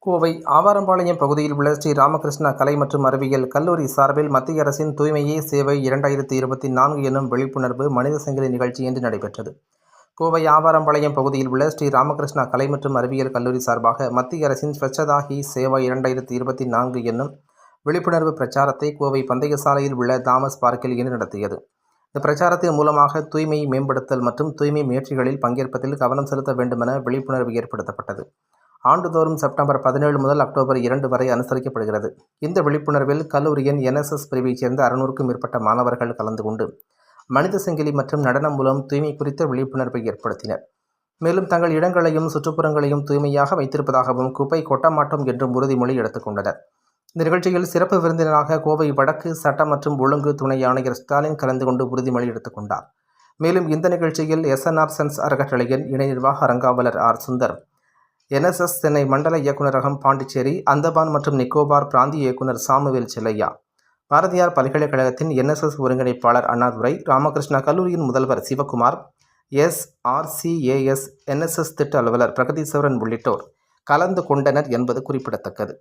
கோவை ஆவாரம்பாளையம் பகுதியில் உள்ள ஸ்ரீ ராமகிருஷ்ணா கலை மற்றும் அறிவியல் கல்லூரி சார்பில் மத்திய அரசின் தூய்மையே சேவை 2024 எனும் விழிப்புணர்வு மனித சங்கிலி நிகழ்ச்சி இன்று நடைபெற்றது. கோவை ஆவாரம்பாளையம் பகுதியில் உள்ள ஸ்ரீ ராமகிருஷ்ணா கலை மற்றும் அறிவியல் கல்லூரி சார்பாக மத்திய அரசின் ஸ்வச்சதா ஹி சேவா 2024 என்னும் விழிப்புணர்வு பிரச்சாரத்தை கோவை பந்தய சாலையில் உள்ள தாமஸ் பார்க்கில் இன்று நடத்தியது. இந்த பிரச்சாரத்தின் மூலமாக தூய்மையை மேம்படுத்தல் மற்றும் தூய்மை முயற்சிகளில் பங்கேற்பதில் கவனம் செலுத்த வேண்டுமென விழிப்புணர்வு ஏற்படுத்தப்பட்டது. ஆண்டுதோறும் செப்டம்பர் 17 முதல் அக்டோபர் 2 வரை அனுசரிக்கப்படுகிறது. இந்த விழிப்புணர்வில் கல்லூரியின் NSS பிரிவைச் சேர்ந்த 600க்கும் மேற்பட்ட மாணவர்கள் கலந்து கொண்டு மனித சங்கிலி மற்றும் நடனம் மூலம் தூய்மை குறித்த விழிப்புணர்வை ஏற்படுத்தினர். மேலும் தங்கள் இடங்களையும் சுற்றுப்புறங்களையும் தூய்மையாக வைத்திருப்பதாகவும் குப்பை கொட்ட மாட்டோம் என்றும் உறுதிமொழி எடுத்துக்கொண்டனர். இந்த நிகழ்ச்சியில் சிறப்பு விருந்தினராக கோவை வடக்கு சட்டம் மற்றும் ஒழுங்கு துணை ஆணையர் ஸ்டாலின் கலந்து கொண்டு உறுதிமொழி எடுத்துக்கொண்டார். மேலும் இந்த நிகழ்ச்சியில் SNR சென்ஸ் அறக்கட்டளையின் இணை நிர்வாக அறங்காவலர் சுந்தர், NSS சென்னை மண்டல இயக்குநரகம் பாண்டிச்சேரி, அந்தமான் மற்றும் நிக்கோபார் பிராந்திய இயக்குனர் சாமுவேல் செல்லையா, பாரதியார் பல்கலைக்கழகத்தின் NSS ஒருங்கிணைப்பாளர் அண்ணாதுரை, ராமகிருஷ்ணா கல்லூரியின் முதல்வர் சிவகுமார், SRCAS NSS திட்ட அலுவலர் பிரகதீஸ்வரன் உள்ளிட்டோர் கலந்து கொண்டனர் என்பது குறிப்பிடத்தக்கது.